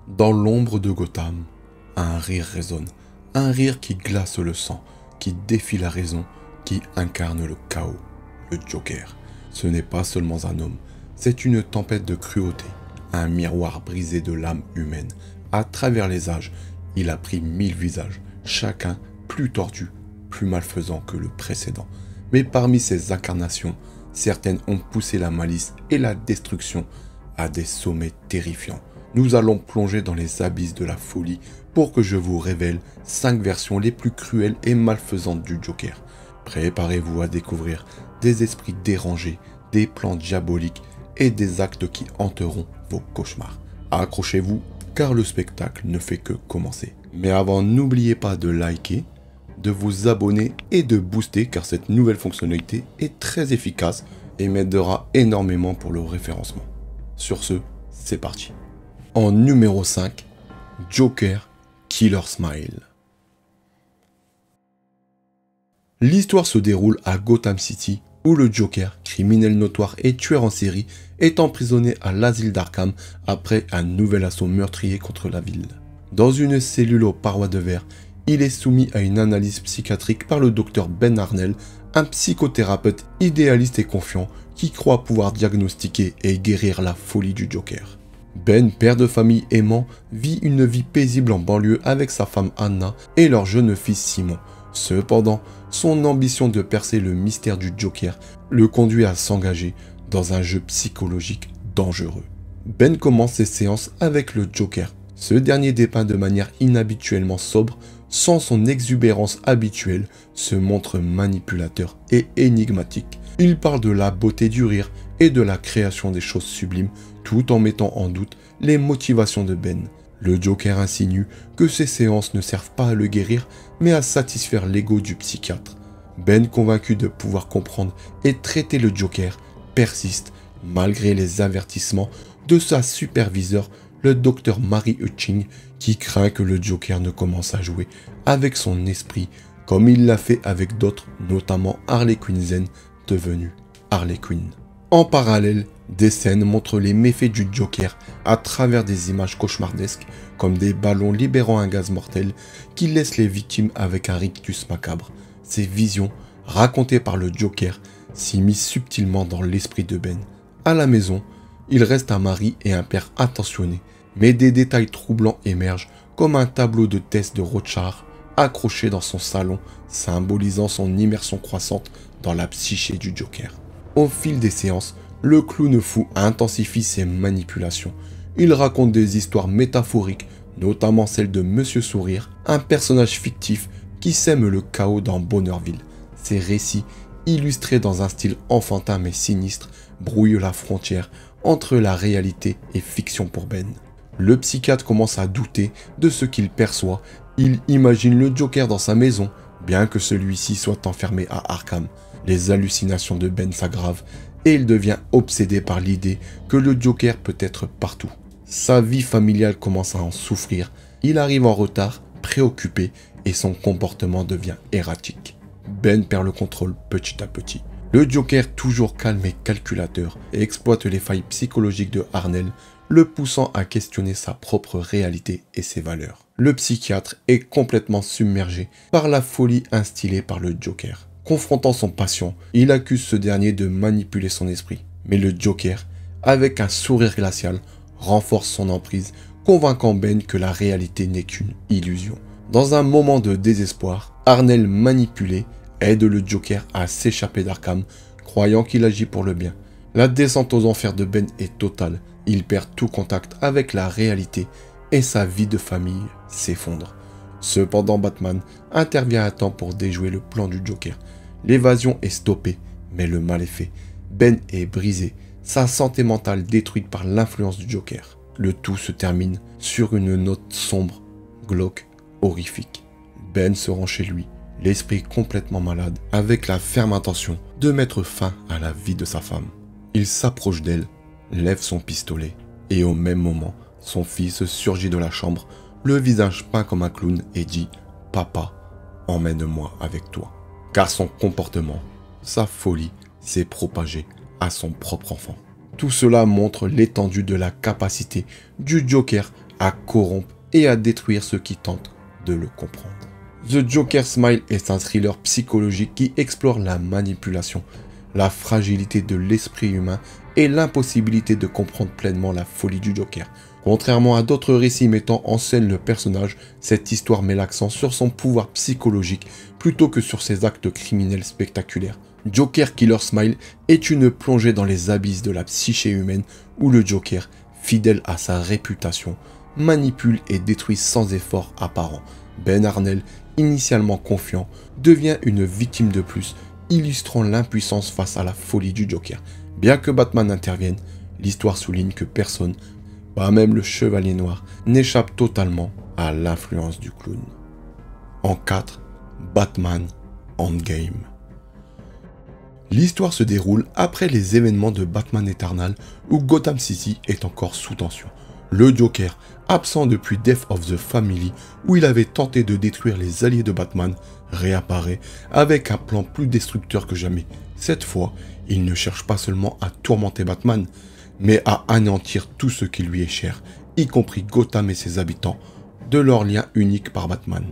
Dans l'ombre de Gotham, un rire résonne. Un rire qui glace le sang, qui défie la raison, qui incarne le chaos. Le Joker. Ce n'est pas seulement un homme, c'est une tempête de cruauté. Un miroir brisé de l'âme humaine. À travers les âges, il a pris 1000 visages, chacun plus tordu, plus malfaisant que le précédent. Mais parmi ces incarnations, certaines ont poussé la malice et la destruction à des sommets terrifiants. Nous allons plonger dans les abysses de la folie pour que je vous révèle 5 versions les plus cruelles et malfaisantes du Joker. Préparez-vous à découvrir des esprits dérangés, des plans diaboliques et des actes qui hanteront vos cauchemars. Accrochez-vous car le spectacle ne fait que commencer. Mais avant, n'oubliez pas de liker, de vous abonner et de booster car cette nouvelle fonctionnalité est très efficace et m'aidera énormément pour le référencement. Sur ce, c'est parti. En numéro 5, Joker Killer Smile. L'histoire se déroule à Gotham City où le Joker, criminel notoire et tueur en série, est emprisonné à l'asile d'Arkham après un nouvel assaut meurtrier contre la ville. Dans une cellule aux parois de verre, il est soumis à une analyse psychiatrique par le docteur Ben Arnell, un psychothérapeute idéaliste et confiant qui croit pouvoir diagnostiquer et guérir la folie du Joker. Ben, père de famille aimant, vit une vie paisible en banlieue avec sa femme Anna et leur jeune fils Simon. Cependant, son ambition de percer le mystère du Joker le conduit à s'engager dans un jeu psychologique dangereux. Ben commence ses séances avec le Joker. Ce dernier dépeint de manière inhabituellement sobre, sans son exubérance habituelle, se montre manipulateur et énigmatique. Il parle de la beauté du rire et de la création des choses sublimes, tout en mettant en doute les motivations de Ben. Le Joker insinue que ces séances ne servent pas à le guérir, mais à satisfaire l'ego du psychiatre. Ben, convaincu de pouvoir comprendre et traiter le Joker, persiste, malgré les avertissements de sa superviseure, le docteur Mary Hutching, qui craint que le Joker ne commence à jouer avec son esprit, comme il l'a fait avec d'autres, notamment Harley Quinn, devenue Harley Quinn. En parallèle, des scènes montrent les méfaits du Joker à travers des images cauchemardesques, comme des ballons libérant un gaz mortel qui laisse les victimes avec un rictus macabre. Ces visions, racontées par le Joker, s'immiscent subtilement dans l'esprit de Ben. À la maison, il reste un mari et un père attentionnés, mais des détails troublants émergent, comme un tableau de test de Rorschach accroché dans son salon, symbolisant son immersion croissante dans la psyché du Joker. Au fil des séances, le clown fou intensifie ses manipulations. Il raconte des histoires métaphoriques, notamment celle de Monsieur Sourire, un personnage fictif qui sème le chaos dans Bonheurville. Ces récits, illustrés dans un style enfantin mais sinistre, brouillent la frontière entre la réalité et fiction pour Ben. Le psychiatre commence à douter de ce qu'il perçoit. Il imagine le Joker dans sa maison, bien que celui-ci soit enfermé à Arkham. Les hallucinations de Ben s'aggravent et il devient obsédé par l'idée que le Joker peut être partout. Sa vie familiale commence à en souffrir. Il arrive en retard, préoccupé, et son comportement devient erratique. Ben perd le contrôle petit à petit. Le Joker, toujours calme et calculateur, exploite les failles psychologiques de Arnell, le poussant à questionner sa propre réalité et ses valeurs. Le psychiatre est complètement submergé par la folie instillée par le Joker. Confrontant son patient, il accuse ce dernier de manipuler son esprit. Mais le Joker, avec un sourire glacial, renforce son emprise, convainquant Ben que la réalité n'est qu'une illusion. Dans un moment de désespoir, Arnell, manipulé, aide le Joker à s'échapper d'Arkham, croyant qu'il agit pour le bien. La descente aux enfers de Ben est totale. Il perd tout contact avec la réalité et sa vie de famille s'effondre. Cependant, Batman intervient à temps pour déjouer le plan du Joker. L'évasion est stoppée, mais le mal est fait. Ben est brisé, sa santé mentale détruite par l'influence du Joker. Le tout se termine sur une note sombre, glauque, horrifique. Ben se rend chez lui, l'esprit complètement malade, avec la ferme intention de mettre fin à la vie de sa femme. Il s'approche d'elle, lève son pistolet, et au même moment, son fils surgit de la chambre, le visage peint comme un clown, et dit « Papa, emmène-moi avec toi ». Car son comportement, sa folie, s'est propagée à son propre enfant. Tout cela montre l'étendue de la capacité du Joker à corrompre et à détruire ceux qui tentent de le comprendre. The Joker Smile est un thriller psychologique qui explore la manipulation, la fragilité de l'esprit humain et l'impossibilité de comprendre pleinement la folie du Joker. Contrairement à d'autres récits mettant en scène le personnage, cette histoire met l'accent sur son pouvoir psychologique plutôt que sur ses actes criminels spectaculaires. Joker Killer Smile est une plongée dans les abysses de la psyché humaine où le Joker, fidèle à sa réputation, manipule et détruit sans effort apparent. Ben Arnell, initialement confiant, devient une victime de plus, illustrant l'impuissance face à la folie du Joker. Bien que Batman intervienne, l'histoire souligne que personne, pas même le Chevalier Noir, n'échappe totalement à l'influence du clown. En 4, Batman Endgame. L'histoire se déroule après les événements de Batman Eternal où Gotham City est encore sous tension. Le Joker, absent depuis Death of the Family où il avait tenté de détruire les alliés de Batman, réapparaît avec un plan plus destructeur que jamais. Cette fois, il ne cherche pas seulement à tourmenter Batman, mais à anéantir tout ce qui lui est cher, y compris Gotham et ses habitants, de leur lien unique par Batman,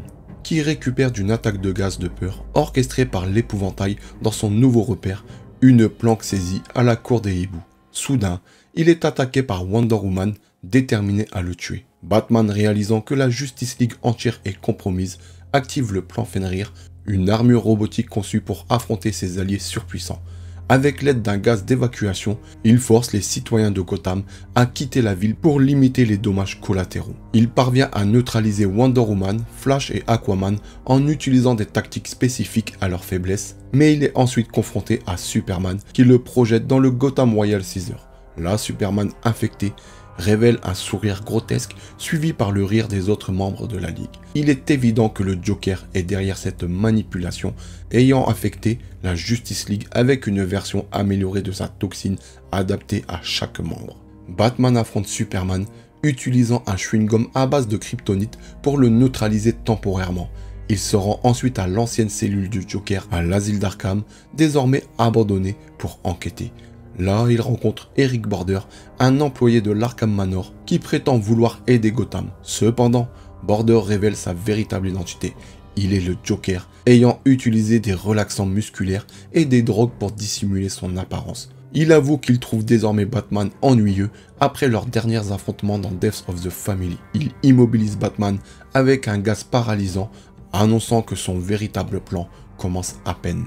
qui récupère d'une attaque de gaz de peur orchestrée par l'épouvantail dans son nouveau repère, une planque saisie à la cour des hiboux. Soudain, il est attaqué par Wonder Woman, déterminée à le tuer. Batman, réalisant que la Justice League entière est compromise, active le plan Fenrir, une armure robotique conçue pour affronter ses alliés surpuissants. Avec l'aide d'un gaz d'évacuation, il force les citoyens de Gotham à quitter la ville pour limiter les dommages collatéraux. Il parvient à neutraliser Wonder Woman, Flash et Aquaman en utilisant des tactiques spécifiques à leur faiblesse, mais il est ensuite confronté à Superman qui le projette dans le Gotham Royal Caesar. Là, Superman infecté révèle un sourire grotesque suivi par le rire des autres membres de la Ligue. Il est évident que le Joker est derrière cette manipulation, ayant affecté la Justice League avec une version améliorée de sa toxine adaptée à chaque membre. Batman affronte Superman, utilisant un chewing-gum à base de kryptonite pour le neutraliser temporairement. Il se rend ensuite à l'ancienne cellule du Joker à l'asile d'Arkham, désormais abandonnée, pour enquêter. Là, il rencontre Eric Border, un employé de l'Arkham Manor qui prétend vouloir aider Gotham. Cependant, Border révèle sa véritable identité. Il est le Joker, ayant utilisé des relaxants musculaires et des drogues pour dissimuler son apparence. Il avoue qu'il trouve désormais Batman ennuyeux après leurs derniers affrontements dans Death of the Family. Il immobilise Batman avec un gaz paralysant, annonçant que son véritable plan commence à peine.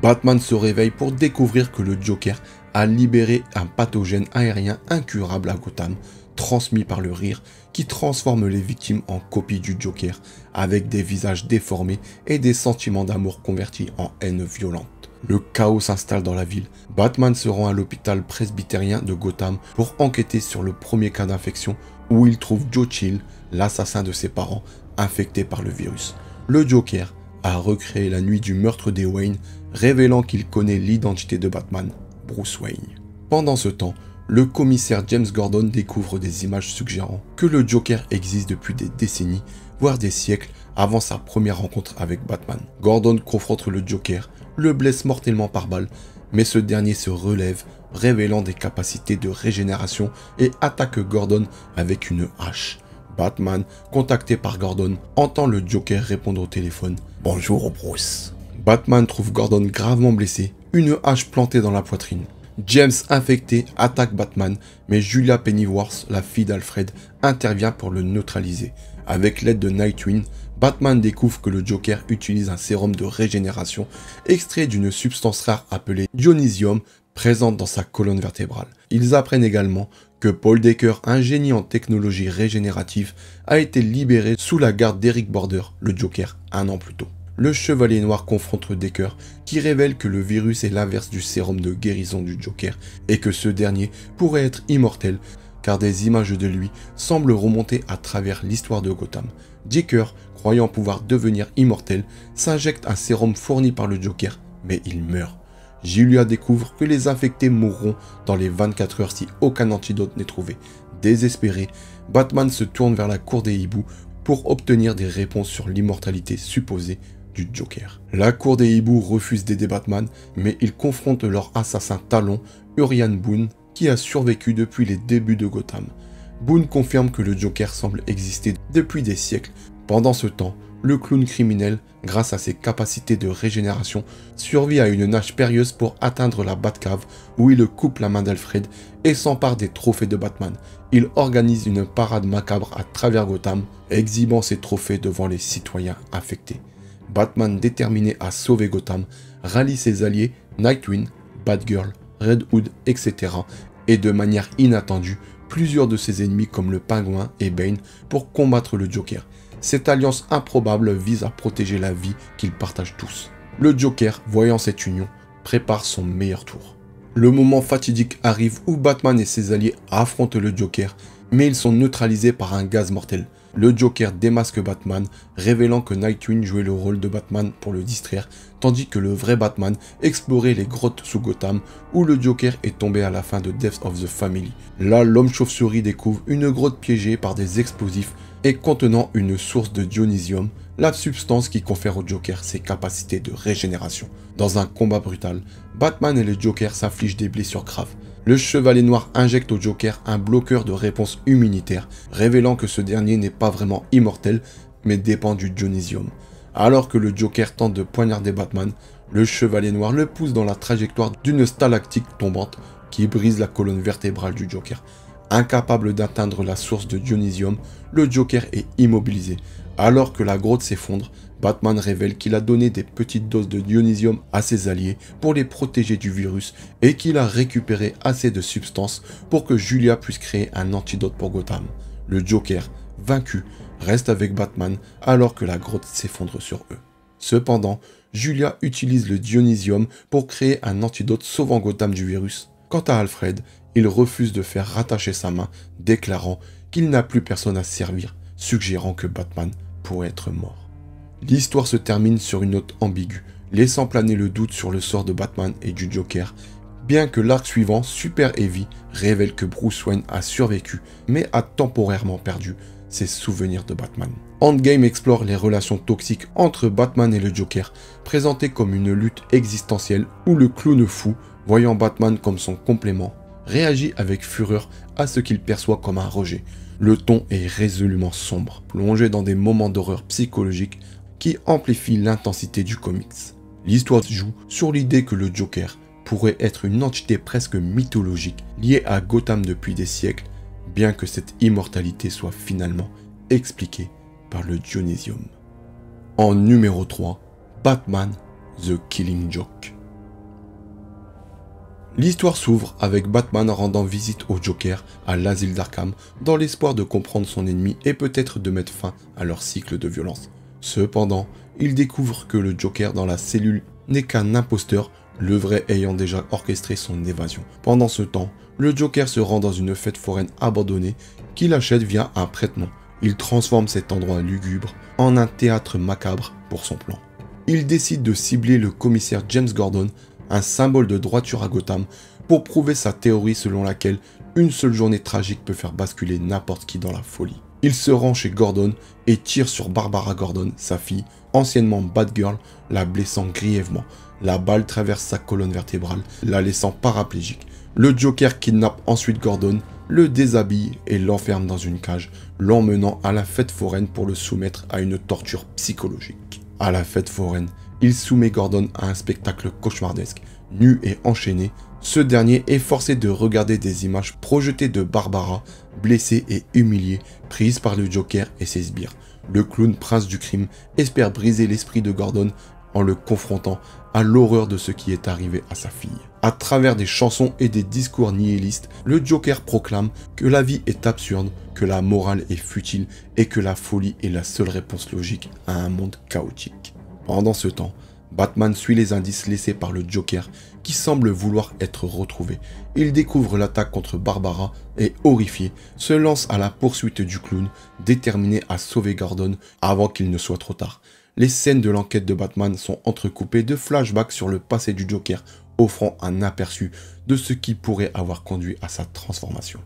Batman se réveille pour découvrir que le Joker a libéré un pathogène aérien incurable à Gotham, transmis par le rire, qui transforme les victimes en copies du Joker, avec des visages déformés et des sentiments d'amour convertis en haine violente. Le chaos s'installe dans la ville. Batman se rend à l'hôpital presbytérien de Gotham pour enquêter sur le premier cas d'infection où il trouve Joe Chill, l'assassin de ses parents, infecté par le virus. Le Joker a recréé la nuit du meurtre des Wayne, révélant qu'il connaît l'identité de Batman, Bruce Wayne. Pendant ce temps, le commissaire James Gordon découvre des images suggérant que le Joker existe depuis des décennies, voire des siècles, avant sa première rencontre avec Batman. Gordon confronte le Joker, le blesse mortellement par balle, mais ce dernier se relève, révélant des capacités de régénération et attaque Gordon avec une hache. Batman, contacté par Gordon, entend le Joker répondre au téléphone « Bonjour Bruce ». Batman trouve Gordon gravement blessé, une hache plantée dans la poitrine. James, infecté, attaque Batman, mais Julia Pennyworth, la fille d'Alfred, intervient pour le neutraliser. Avec l'aide de Nightwing, Batman découvre que le Joker utilise un sérum de régénération extrait d'une substance rare appelée Dionysium, présente dans sa colonne vertébrale. Ils apprennent également que Paul Decker, un génie en technologie régénérative, a été libéré sous la garde d'Eric Border, le Joker, un an plus tôt. Le Chevalier Noir confronte Decker, qui révèle que le virus est l'inverse du sérum de guérison du Joker et que ce dernier pourrait être immortel, car des images de lui semblent remonter à travers l'histoire de Gotham. Decker, croyant pouvoir devenir immortel, s'injecte un sérum fourni par le Joker, mais il meurt. Julia découvre que les infectés mourront dans les 24 heures si aucun antidote n'est trouvé. Désespéré, Batman se tourne vers la cour des hiboux pour obtenir des réponses sur l'immortalité supposée du Joker. La cour des hiboux refuse d'aider Batman, mais ils confrontent leur assassin Talon, Urian Boone, qui a survécu depuis les débuts de Gotham. Boone confirme que le Joker semble exister depuis des siècles. Pendant ce temps, le clown criminel, grâce à ses capacités de régénération, survit à une nage périlleuse pour atteindre la Batcave où il coupe la main d'Alfred et s'empare des trophées de Batman. Il organise une parade macabre à travers Gotham, exhibant ses trophées devant les citoyens affectés. Batman, déterminé à sauver Gotham, rallie ses alliés Nightwing, Batgirl, Red Hood, etc. et de manière inattendue, plusieurs de ses ennemis comme le Pingouin et Bane pour combattre le Joker. Cette alliance improbable vise à protéger la vie qu'ils partagent tous. Le Joker, voyant cette union, prépare son meilleur tour. Le moment fatidique arrive où Batman et ses alliés affrontent le Joker, mais ils sont neutralisés par un gaz mortel. Le Joker démasque Batman, révélant que Nightwing jouait le rôle de Batman pour le distraire, tandis que le vrai Batman explorait les grottes sous Gotham, où le Joker est tombé à la fin de Death of the Family. Là, l'homme chauve-souris découvre une grotte piégée par des explosifs et contenant une source de Dionysium, la substance qui confère au Joker ses capacités de régénération. Dans un combat brutal, Batman et le Joker s'affligent des blessures graves. Le Chevalier Noir injecte au Joker un bloqueur de réponse immunitaire, révélant que ce dernier n'est pas vraiment immortel, mais dépend du Dionysium. Alors que le Joker tente de poignarder Batman, le Chevalier Noir le pousse dans la trajectoire d'une stalactite tombante qui brise la colonne vertébrale du Joker. Incapable d'atteindre la source de Dionysium, le Joker est immobilisé. Alors que la grotte s'effondre, Batman révèle qu'il a donné des petites doses de Dionysium à ses alliés pour les protéger du virus et qu'il a récupéré assez de substances pour que Julia puisse créer un antidote pour Gotham. Le Joker, vaincu, reste avec Batman alors que la grotte s'effondre sur eux. Cependant, Julia utilise le Dionysium pour créer un antidote sauvant Gotham du virus. Quant à Alfred, il refuse de faire rattacher sa main, déclarant qu'il n'a plus personne à servir, suggérant que Batman pourrait être mort. L'histoire se termine sur une note ambiguë, laissant planer le doute sur le sort de Batman et du Joker, bien que l'arc suivant, Super Heavy, révèle que Bruce Wayne a survécu, mais a temporairement perdu ses souvenirs de Batman. Endgame explore les relations toxiques entre Batman et le Joker, présentées comme une lutte existentielle où le clown fou, voyant Batman comme son complément, réagit avec fureur à ce qu'il perçoit comme un rejet. Le ton est résolument sombre, plongé dans des moments d'horreur psychologique qui amplifient l'intensité du comics. L'histoire joue sur l'idée que le Joker pourrait être une entité presque mythologique liée à Gotham depuis des siècles, bien que cette immortalité soit finalement expliquée par le Dionysium. En numéro 3, Batman The Killing Joke. L'histoire s'ouvre avec Batman rendant visite au Joker à l'asile d'Arkham dans l'espoir de comprendre son ennemi et peut-être de mettre fin à leur cycle de violence. Cependant, il découvre que le Joker dans la cellule n'est qu'un imposteur, le vrai ayant déjà orchestré son évasion. Pendant ce temps, le Joker se rend dans une fête foraine abandonnée qu'il achète via un prête-nom. Il transforme cet endroit lugubre en un théâtre macabre pour son plan. Il décide de cibler le commissaire James Gordon, un symbole de droiture à Gotham, pour prouver sa théorie selon laquelle une seule journée tragique peut faire basculer n'importe qui dans la folie. Il se rend chez Gordon et tire sur Barbara Gordon, sa fille, anciennement Batgirl, la blessant grièvement. La balle traverse sa colonne vertébrale, la laissant paraplégique. Le Joker kidnappe ensuite Gordon, le déshabille et l'enferme dans une cage, l'emmenant à la fête foraine pour le soumettre à une torture psychologique. À la fête foraine, il soumet Gordon à un spectacle cauchemardesque. Nu et enchaîné, ce dernier est forcé de regarder des images projetées de Barbara, blessée et humiliée, prise par le Joker et ses sbires. Le clown prince du crime espère briser l'esprit de Gordon en le confrontant à l'horreur de ce qui est arrivé à sa fille. À travers des chansons et des discours nihilistes, le Joker proclame que la vie est absurde, que la morale est futile et que la folie est la seule réponse logique à un monde chaotique. Pendant ce temps, Batman suit les indices laissés par le Joker qui semble vouloir être retrouvé. Il découvre l'attaque contre Barbara et, horrifié, se lance à la poursuite du clown, déterminé à sauver Gordon avant qu'il ne soit trop tard. Les scènes de l'enquête de Batman sont entrecoupées de flashbacks sur le passé du Joker, offrant un aperçu de ce qui pourrait avoir conduit à sa transformation.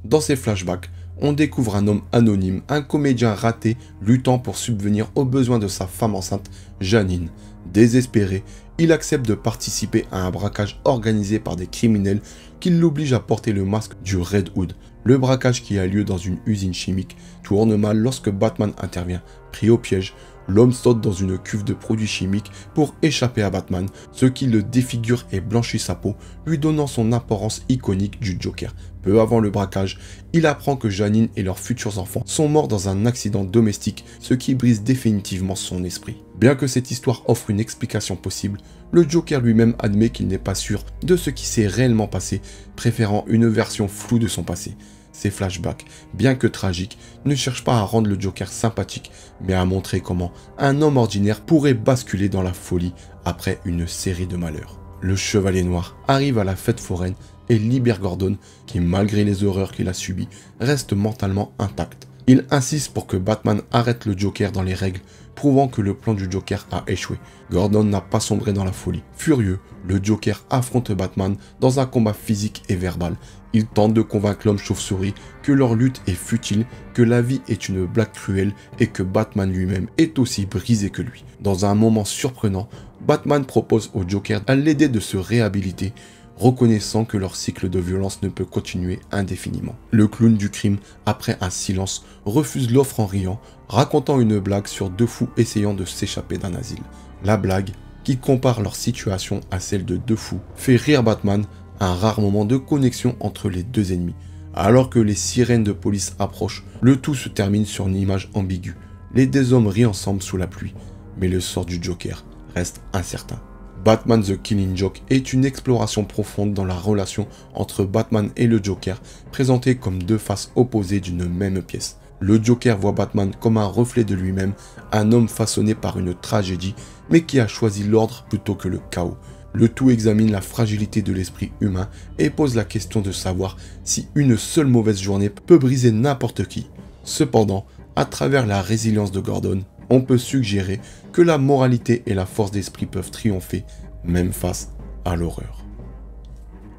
Dans ces flashbacks, on découvre un homme anonyme, un comédien raté luttant pour subvenir aux besoins de sa femme enceinte, Janine. Désespéré, il accepte de participer à un braquage organisé par des criminels qui l'obligent à porter le masque du Red Hood. Le braquage qui a lieu dans une usine chimique tourne mal lorsque Batman intervient. Pris au piège, l'homme saute dans une cuve de produits chimiques pour échapper à Batman, ce qui le défigure et blanchit sa peau, lui donnant son apparence iconique du Joker. Peu avant le braquage, il apprend que Janine et leurs futurs enfants sont morts dans un accident domestique, ce qui brise définitivement son esprit. Bien que cette histoire offre une explication possible, le Joker lui-même admet qu'il n'est pas sûr de ce qui s'est réellement passé, préférant une version floue de son passé. Ces flashbacks, bien que tragiques, ne cherchent pas à rendre le Joker sympathique, mais à montrer comment un homme ordinaire pourrait basculer dans la folie après une série de malheurs. Le Chevalier Noir arrive à la fête foraine et libère Gordon, qui malgré les horreurs qu'il a subies, reste mentalement intact. Il insiste pour que Batman arrête le Joker dans les règles, prouvant que le plan du Joker a échoué. Gordon n'a pas sombré dans la folie. Furieux, le Joker affronte Batman dans un combat physique et verbal. Il tente de convaincre l'homme chauve-souris que leur lutte est futile, que la vie est une blague cruelle et que Batman lui-même est aussi brisé que lui. Dans un moment surprenant, Batman propose au Joker à l'aider de se réhabiliter, reconnaissant que leur cycle de violence ne peut continuer indéfiniment. Le clown du crime, après un silence, refuse l'offre en riant, racontant une blague sur deux fous essayant de s'échapper d'un asile. La blague, qui compare leur situation à celle de deux fous, fait rire Batman, un rare moment de connexion entre les deux ennemis. Alors que les sirènes de police approchent, le tout se termine sur une image ambiguë. Les deux hommes rient ensemble sous la pluie, mais le sort du Joker reste incertain. Batman The Killing Joke est une exploration profonde dans la relation entre Batman et le Joker, présentée comme deux faces opposées d'une même pièce. Le Joker voit Batman comme un reflet de lui-même, un homme façonné par une tragédie, mais qui a choisi l'ordre plutôt que le chaos. Le tout examine la fragilité de l'esprit humain et pose la question de savoir si une seule mauvaise journée peut briser n'importe qui. Cependant, à travers la résilience de Gordon, on peut suggérer que la moralité et la force d'esprit peuvent triompher, même face à l'horreur.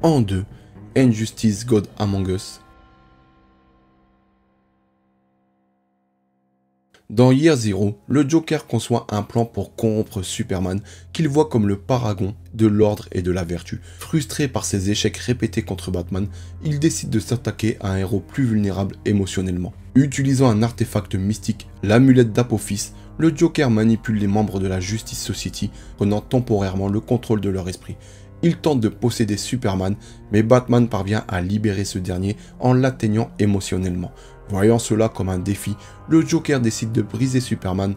En 2, Injustice God Among Us. Dans Year Zero, le Joker conçoit un plan pour corrompre Superman, qu'il voit comme le paragon de l'ordre et de la vertu. Frustré par ses échecs répétés contre Batman, il décide de s'attaquer à un héros plus vulnérable émotionnellement. Utilisant un artefact mystique, l'amulette d'Apophis, le Joker manipule les membres de la Justice Society, prenant temporairement le contrôle de leur esprit. Il tente de posséder Superman, mais Batman parvient à libérer ce dernier en l'atteignant émotionnellement. Voyant cela comme un défi, le Joker décide de briser Superman,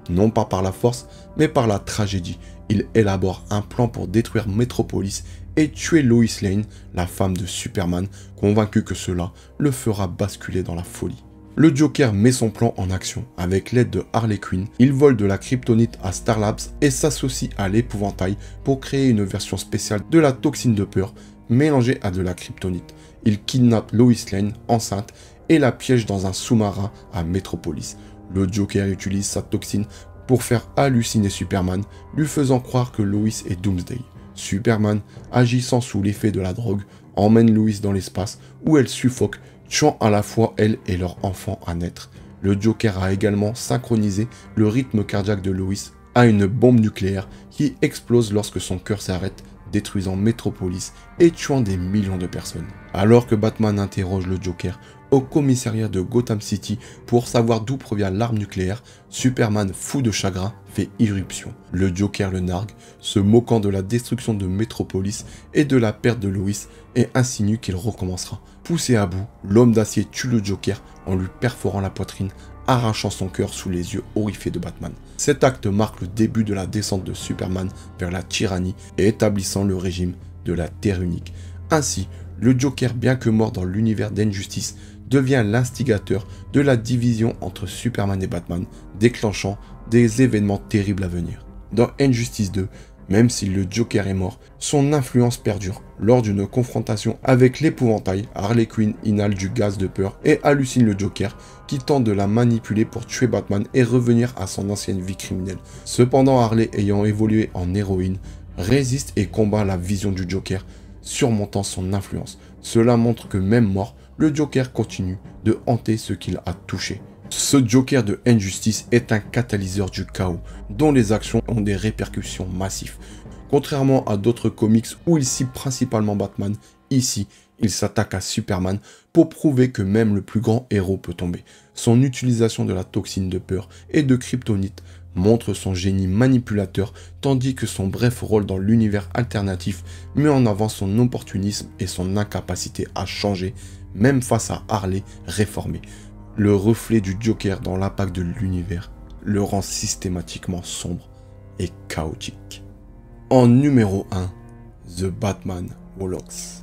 non pas par la force, mais par la tragédie. Il élabore un plan pour détruire Metropolis et tuer Lois Lane, la femme de Superman, convaincu que cela le fera basculer dans la folie. Le Joker met son plan en action. Avec l'aide de Harley Quinn, il vole de la kryptonite à Star Labs et s'associe à l'épouvantail pour créer une version spéciale de la toxine de peur mélangée à de la kryptonite. Il kidnappe Lois Lane, enceinte, et la piège dans un sous-marin à Metropolis. Le Joker utilise sa toxine pour faire halluciner Superman, lui faisant croire que Lois est Doomsday. Superman, agissant sous l'effet de la drogue, emmène Lois dans l'espace où elle suffoque, tuant à la fois elle et leur enfant à naître. Le Joker a également synchronisé le rythme cardiaque de Lois à une bombe nucléaire qui explose lorsque son cœur s'arrête, détruisant Metropolis et tuant des millions de personnes. Alors que Batman interroge le Joker au commissariat de Gotham City pour savoir d'où provient l'arme nucléaire, Superman, fou de chagrin, fait irruption. Le Joker le nargue, se moquant de la destruction de Metropolis et de la perte de Lois, et insinue qu'il recommencera. Poussé à bout, l'homme d'acier tue le Joker en lui perforant la poitrine, arrachant son cœur sous les yeux horrifiés de Batman. Cet acte marque le début de la descente de Superman vers la tyrannie et établissant le régime de la Terre unique. Ainsi, le Joker, bien que mort dans l'univers d'Injustice, devient l'instigateur de la division entre Superman et Batman, déclenchant des événements terribles à venir. Dans Injustice 2, même si le Joker est mort, son influence perdure. Lors d'une confrontation avec l'épouvantail, Harley Quinn inhale du gaz de peur et hallucine le Joker, qui tente de la manipuler pour tuer Batman et revenir à son ancienne vie criminelle. Cependant, Harley, ayant évolué en héroïne, résiste et combat la vision du Joker, surmontant son influence. Cela montre que même mort, le Joker continue de hanter ce qu'il a touché. Ce Joker de Injustice est un catalyseur du chaos, dont les actions ont des répercussions massives. Contrairement à d'autres comics où il cible principalement Batman, ici, Il s'attaque à Superman pour prouver que même le plus grand héros peut tomber. Son utilisation de la toxine de peur et de kryptonite montre son génie manipulateur, tandis que son bref rôle dans l'univers alternatif met en avant son opportunisme et son incapacité à changer, même face à Harley réformé. Le reflet du Joker dans l'impact de l'univers le rend systématiquement sombre et chaotique. En numéro 1, The Batman Wolox.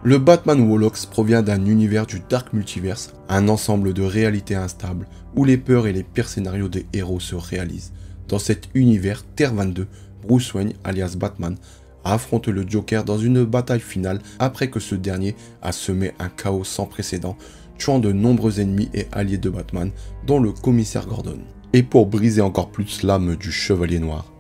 Le Batman Wolox provient d'un univers du Dark Multiverse, un ensemble de réalités instables où les peurs et les pires scénarios des héros se réalisent. Dans cet univers, Terre 22, Bruce Wayne, alias Batman, affronte le Joker dans une bataille finale après que ce dernier a semé un chaos sans précédent, tuant de nombreux ennemis et alliés de Batman, dont le commissaire Gordon. Et pour briser encore plus l'âme du Chevalier Noir,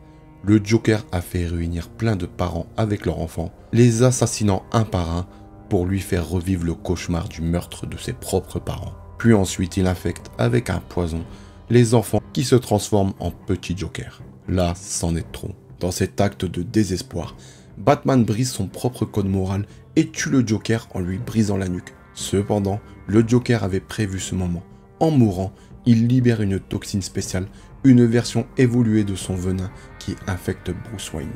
le Joker a fait réunir plein de parents avec leurs enfants, les assassinant un par un pour lui faire revivre le cauchemar du meurtre de ses propres parents. Puis ensuite, il infecte avec un poison les enfants qui se transforment en petits Jokers. Là, c'en est trop. Dans cet acte de désespoir, Batman brise son propre code moral et tue le Joker en lui brisant la nuque. Cependant, le Joker avait prévu ce moment. En mourant, il libère une toxine spéciale, une version évoluée de son venin qui infecte Bruce Wayne.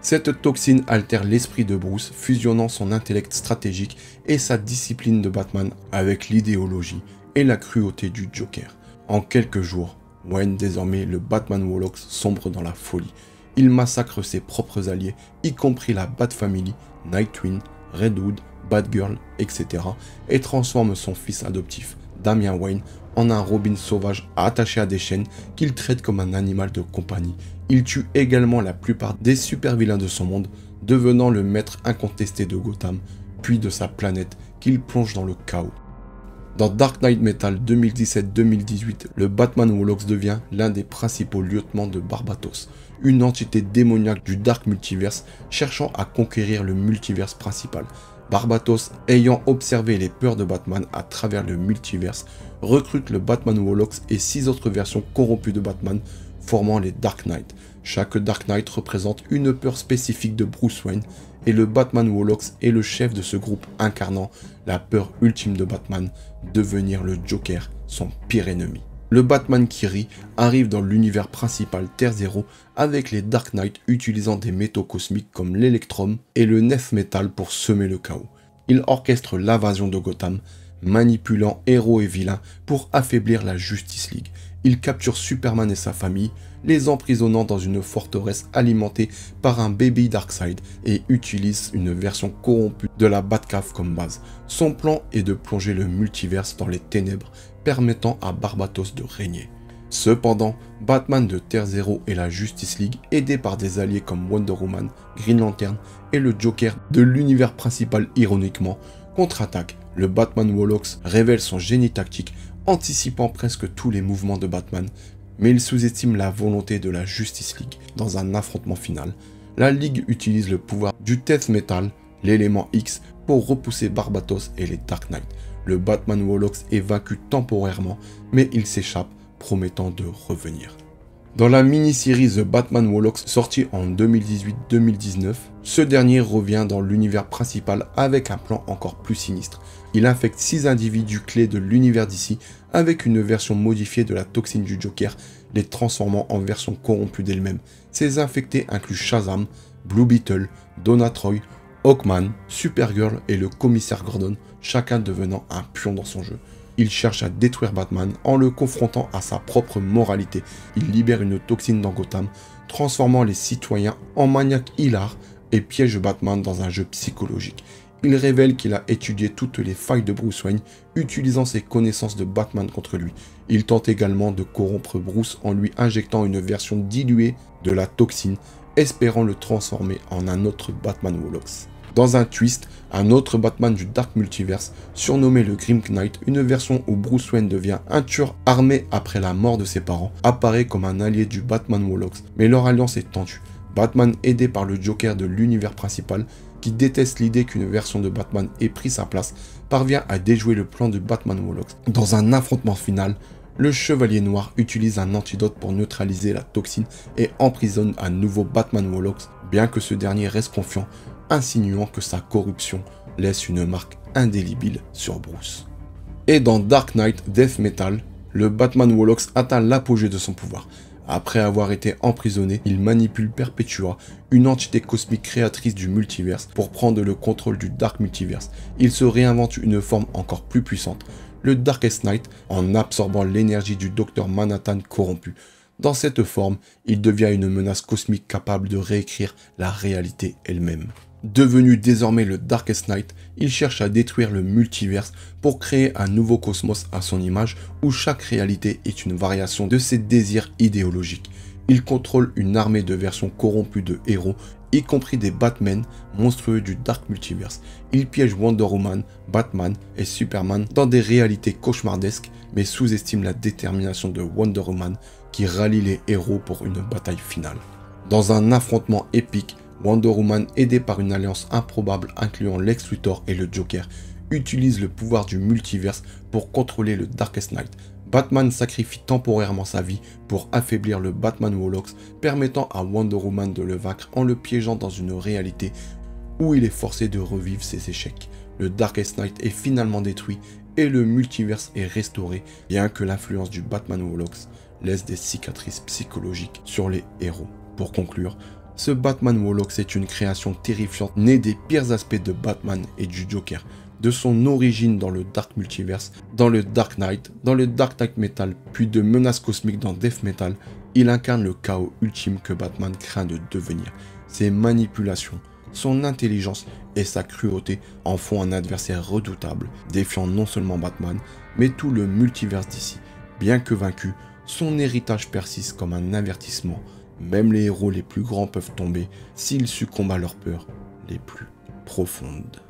Cette toxine altère l'esprit de Bruce, fusionnant son intellect stratégique et sa discipline de Batman avec l'idéologie et la cruauté du Joker. En quelques jours, Wayne, désormais le Batman Wolox, sombre dans la folie. Il massacre ses propres alliés, y compris la Bat-Family, Nightwing, Redwood, Batgirl, etc. et transforme son fils adoptif, Damian Wayne, en un Robin sauvage attaché à des chaînes qu'il traite comme un animal de compagnie. Il tue également la plupart des super-vilains de son monde, devenant le maître incontesté de Gotham, puis de sa planète qu'il plonge dans le chaos. Dans Dark Knight Metal 2017-2018, le Batman Wolox devient l'un des principaux lieutenants de Barbatos, une entité démoniaque du Dark Multiverse cherchant à conquérir le multiverse principal. Barbatos, ayant observé les peurs de Batman à travers le multiverse, recrute le Batman Wolox et 6 autres versions corrompues de Batman, formant les Dark Knight. Chaque Dark Knight représente une peur spécifique de Bruce Wayne, et le Batman Wolox est le chef de ce groupe incarnant la peur ultime de Batman, devenir le Joker, son pire ennemi. Le Batman qui rit arrive dans l'univers principal Terre Zéro avec les Dark Knight utilisant des métaux cosmiques comme l'électrum et le Nef Metal pour semer le chaos. Il orchestre l'invasion de Gotham, manipulant héros et vilains pour affaiblir la Justice League. Il capture Superman et sa famille, les emprisonnant dans une forteresse alimentée par un baby Darkseid et utilise une version corrompue de la Batcave comme base. Son plan est de plonger le multiverse dans les ténèbres, permettant à Barbatos de régner. Cependant, Batman de Terre Zéro et la Justice League, aidés par des alliés comme Wonder Woman, Green Lantern et le Joker de l'univers principal ironiquement, contre-attaquent. Le Batman Wolox révèle son génie tactique, anticipant presque tous les mouvements de Batman, mais il sous-estime la volonté de la Justice League dans un affrontement final. La Ligue utilise le pouvoir du Death Metal, l'élément X, pour repousser Barbatos et les Dark Knight. Le Batman Wolox est vaincu temporairement, mais il s'échappe, promettant de revenir. Dans la mini-série The Batman Wolox sortie en 2018-2019, ce dernier revient dans l'univers principal avec un plan encore plus sinistre. Il infecte 6 individus clés de l'univers d'ici avec une version modifiée de la toxine du Joker, les transformant en version corrompue d'elle-même. Ces infectés incluent Shazam, Blue Beetle, Donna Troy, Hawkman, Supergirl et le commissaire Gordon, chacun devenant un pion dans son jeu. Il cherche à détruire Batman en le confrontant à sa propre moralité. Il libère une toxine dans Gotham, transformant les citoyens en maniaques hilars et piège Batman dans un jeu psychologique. Il révèle qu'il a étudié toutes les failles de Bruce Wayne, utilisant ses connaissances de Batman contre lui. Il tente également de corrompre Bruce en lui injectant une version diluée de la toxine, espérant le transformer en un autre Batman Wolox. Dans un twist, un autre Batman du Dark Multiverse, surnommé le Grim Knight, une version où Bruce Wayne devient un tueur armé après la mort de ses parents, apparaît comme un allié du Batman Wolox, mais leur alliance est tendue. Batman, aidé par le Joker de l'univers principal, qui déteste l'idée qu'une version de Batman ait pris sa place, parvient à déjouer le plan de Batman Wolox. Dans un affrontement final, le Chevalier Noir utilise un antidote pour neutraliser la toxine et emprisonne à nouveau Batman Wolox. Bien que ce dernier reste confiant, insinuant que sa corruption laisse une marque indélébile sur Bruce. Et dans Dark Knight Death Metal, le Batman Wolox atteint l'apogée de son pouvoir. Après avoir été emprisonné, il manipule Perpetua, une entité cosmique créatrice du multiverse, pour prendre le contrôle du Dark Multiverse. Il se réinvente une forme encore plus puissante, le Darkest Knight, en absorbant l'énergie du Docteur Manhattan corrompu. Dans cette forme, il devient une menace cosmique capable de réécrire la réalité elle-même. Devenu désormais le Darkest Knight, il cherche à détruire le multiverse pour créer un nouveau cosmos à son image où chaque réalité est une variation de ses désirs idéologiques. Il contrôle une armée de versions corrompues de héros, y compris des Batmen monstrueux du Dark Multiverse. Il piège Wonder Woman, Batman et Superman dans des réalités cauchemardesques, mais sous-estime la détermination de Wonder Woman qui rallie les héros pour une bataille finale. Dans un affrontement épique, Wonder Woman, aidée par une alliance improbable incluant Lex Luthor et le Joker, utilise le pouvoir du multiverse pour contrôler le Darkest Knight. Batman sacrifie temporairement sa vie pour affaiblir le Batman Wolox, permettant à Wonder Woman de le vaincre en le piégeant dans une réalité où il est forcé de revivre ses échecs. Le Darkest Knight est finalement détruit et le multiverse est restauré, bien que l'influence du Batman Wolox laisse des cicatrices psychologiques sur les héros. Pour conclure, ce Batman Wolox est une création terrifiante née des pires aspects de Batman et du Joker, de son origine dans le Dark Multiverse, dans le Dark Knight, dans le Dark Knight Metal, puis de menaces cosmiques dans Death Metal. Il incarne le chaos ultime que Batman craint de devenir. Ses manipulations, son intelligence et sa cruauté en font un adversaire redoutable, défiant non seulement Batman, mais tout le multiverse d'ici. Bien que vaincu, son héritage persiste comme un avertissement. Même les héros les plus grands peuvent tomber s'ils succombent à leurs peurs les plus profondes.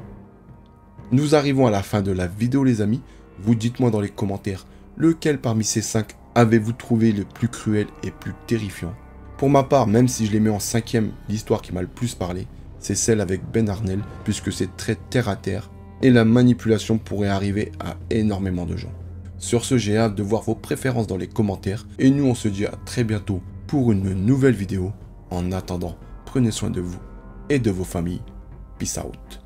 Nous arrivons à la fin de la vidéo les amis. Vous dites-moi dans les commentaires lequel parmi ces 5 avez-vous trouvé le plus cruel et plus terrifiant. Pour ma part, même si je les mets en 5e, l'histoire qui m'a le plus parlé, c'est celle avec Ben Arnell, puisque c'est très terre à terre et la manipulation pourrait arriver à énormément de gens. Sur ce, j'ai hâte de voir vos préférences dans les commentaires et nous on se dit à très bientôt pour une nouvelle vidéo. En attendant, prenez soin de vous et de vos familles. Peace out.